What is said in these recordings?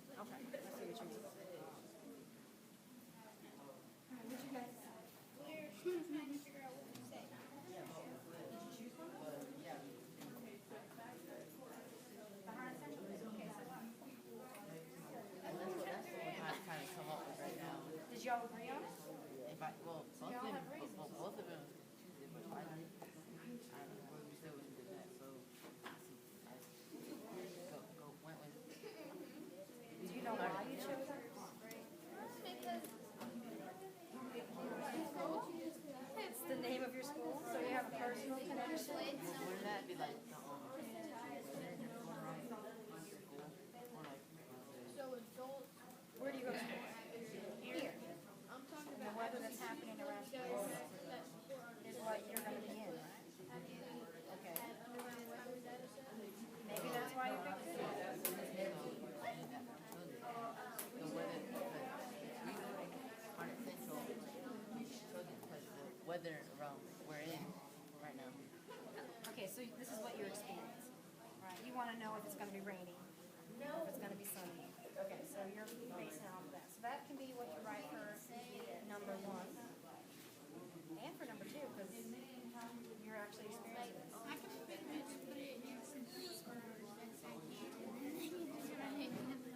Okay, I see what you mean. What you guys decide? We're trying to figure out what to say. The hard essential is okay, so what? Kind of come up with right now. Did y'all agree on it? If I, well, y'all have reasons. both of them choose it, but I don't know. We still wouldn't do that, so I went with. Do you know why you chose it? Because It's the name of your school, so you have a personal connection. Wouldn't that be like the so adults. Where do you go to school? Here. I'm talking And the weather that's happening around you is what you're going to be in, right? Okay. Maybe that's why you picked it. the weather, aren't essential because the weather around we're in right now. Okay, so this is what you experience, right? You want to know if it's going to be rainy, if it's going to be sunny. Okay, so you're basing it off of that. So that can be what you write for number one and for number two, because you're actually experiencing this. I can pretty much put it in your sentence or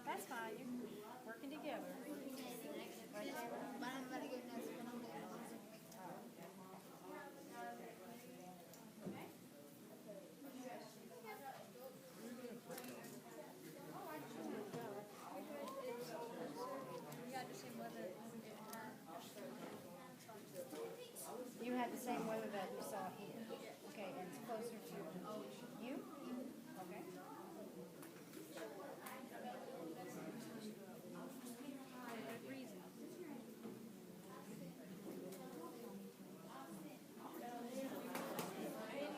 That's fine. You're working together. but I'm about to go nuts when I'm done. You had the same weather that you saw here. Okay, and it's closer to you? Okay. Good reason.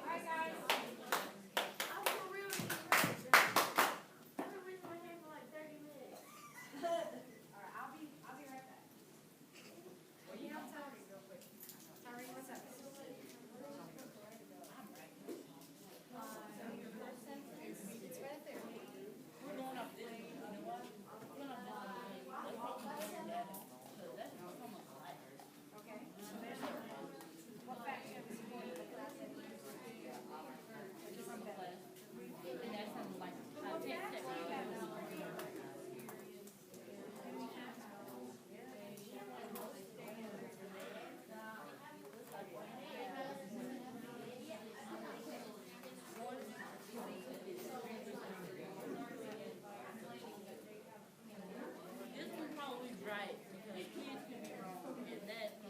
Alright, guys. I'm for real. I've been raising my hand for like 30 minutes. Alright, I'll be right back. Well, you don't tell me real quick. Tyree, what's up? It's right there. Okay, so there's what facts have supported the class that you from better? This one's probably right because kids can be wrong and that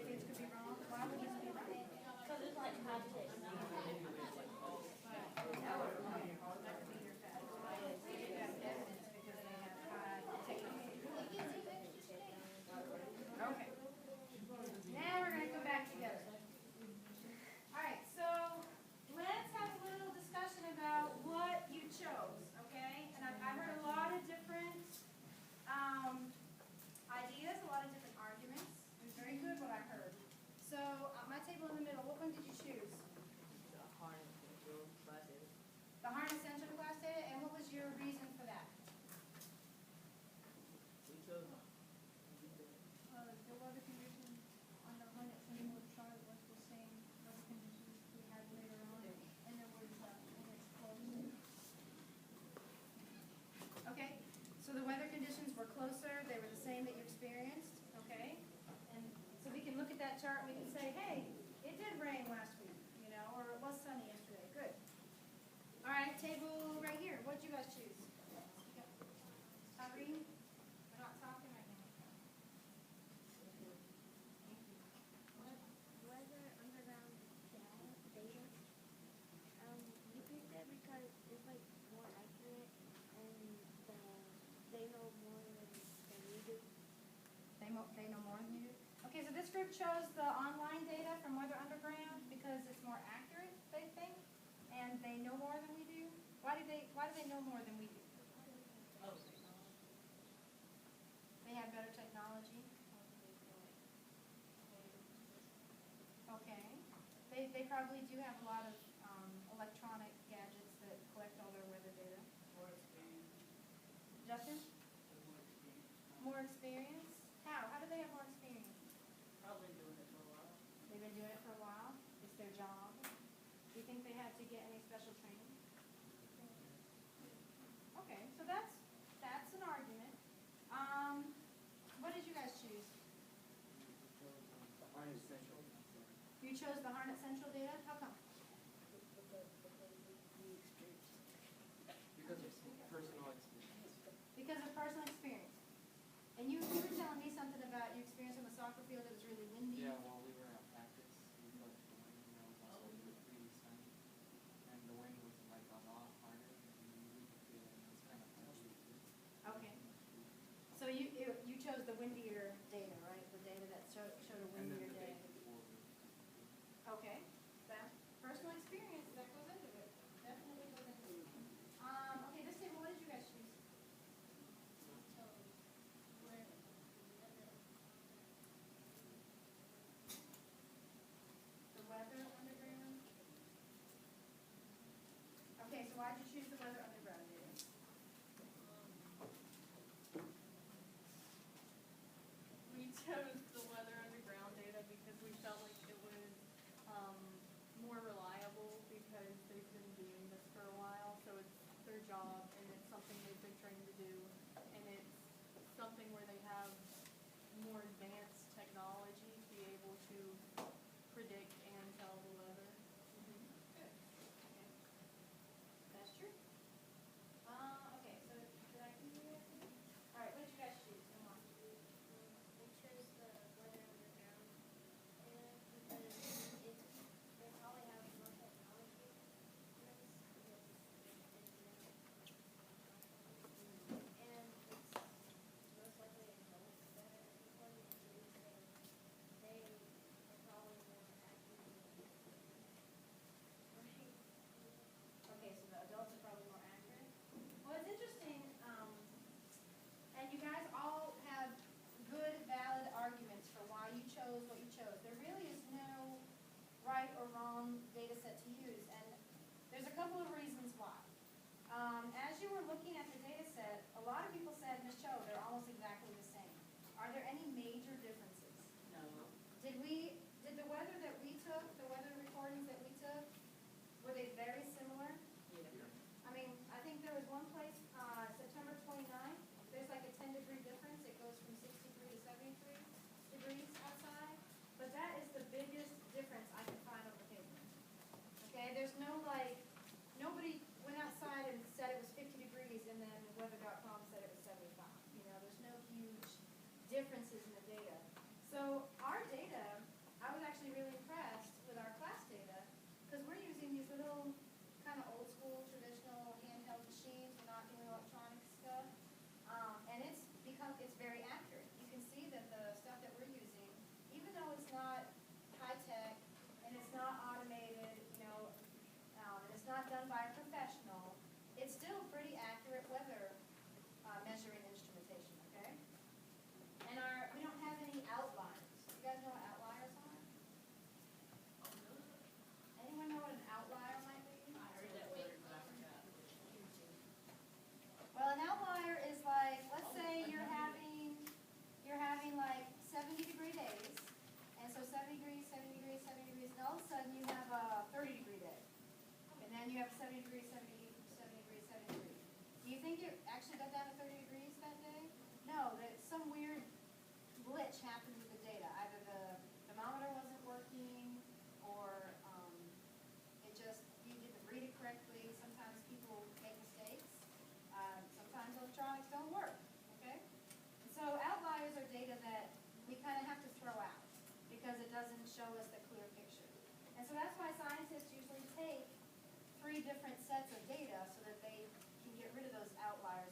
Kids could be wrong. Why would kids be right? because it's like high tech. Okay. Now we're going to go back together. All right, so let's have a little discussion about what you chose, okay? And I heard a lot of different ideas, a lot of different arguments. It was very good what I heard. So my table in the middle, what one did you choose? The harness essential class data, and what was your reason for that? The weather conditions on the Hornet Sentinel chart was the same weather conditions we had later on, and there was it's close. Okay, so the weather conditions were closer, they were the same that you experienced, okay? And so we can look at that chart and we can say, hey, it did rain last week, you know, or it was sunny yesterday, good. All right, table right here, what'd you guys choose? Irene? We're not talking right now. Weather underground data. You picked that because it's like more accurate and they know more than we do. They know more than you do? Okay, so this group chose the online data from Weather Underground because it's more accurate, they think, and they know more than we do. Why do they know more than we do? They have better technology. Okay. They probably do have a lot of electronic gadgets that collect all their weather data. think they had to get any special training? Okay, so that's an argument. What did you guys choose? Harness Central. You chose the Harnett Central data? How come? Because of personal experience. Because of personal experience. And you were telling me something about your experience on the soccer field. It was really windy. Yeah, while we were at practice, we felt the wind, and it was also really sunny. And the wind was like a lot harder, and we could feel it, and it was kind of funky. Okay. So you chose the windier data, right? The data that showed a And then windier the day. day before. Okay. That personal experience that goes into it. Definitely goes into it. Okay, this table, what did you guys choose? The weather underground? Okay, so why'd you choose the weather underground data? We chose the weather underground data because we felt like it was more reliable because they've been doing this for a while, so it's their job and it's something they've been trained to do, and it's something where they have more advanced technology to be able to predict and tell the weather. Good. Okay. That's true. Okay, so did I do that? All right, what did you guys choose? Come on. We chose the weather underground, and because they probably have more technology than us, because and it's most likely adults that are reporting it too, so they are probably more accurate. Right? Okay, so the adults are probably more accurate. Well, it's interesting, and you guys all have good, valid arguments for why you chose what you chose. There really is no right or wrong data set to use, and there's a couple of reasons why. As you were looking at the data set, a lot of people said, Ms. Cho, they're almost exactly the same. Are there any major differences? No. Did the weather that we took, the weather recordings that we took, were they very similar? Yeah. I mean, I think there was one place, September 29th, there's like a 10-degree difference. It goes from 63 to 73 degrees outside. But that is the biggest difference I can find on the paper. Okay, there's no like, nobody went outside and said it was 50 degrees and then weather.com said it was 75. You know, there's no huge differences in the data. So our data, I was actually really impressed with our class data because we're using these little kind of old school traditional handheld machines. We're not doing electronic stuff. And it's very accurate. You can see that the stuff that we're using, even though it's not high tech and it's not automated, you know, and it's not done by a professional, it's still pretty accurate weather measuring instrumentation, okay? And we don't have any outliers. You guys know what outliers are? Anyone know what an outlier might be? I heard that word, but I forgot. Well, an outlier is like, let's say you're having like 70-degree days, and so 70 degrees, 70 degrees, 70 degrees, and all of a sudden you have a 30-degree day. And then you have 70 degrees, 70 degrees, 70 degrees. Do you think it actually got down to 30 degrees that day? No, that some weird glitch happened with the data. Either the thermometer wasn't working, or you didn't read it correctly. Sometimes people make mistakes. Sometimes electronics don't work, okay? And so outliers are data that we kind of have to throw out because it doesn't show us the clear picture. And so that's why scientists usually take 3 different sets of data so that they can get rid of those outliers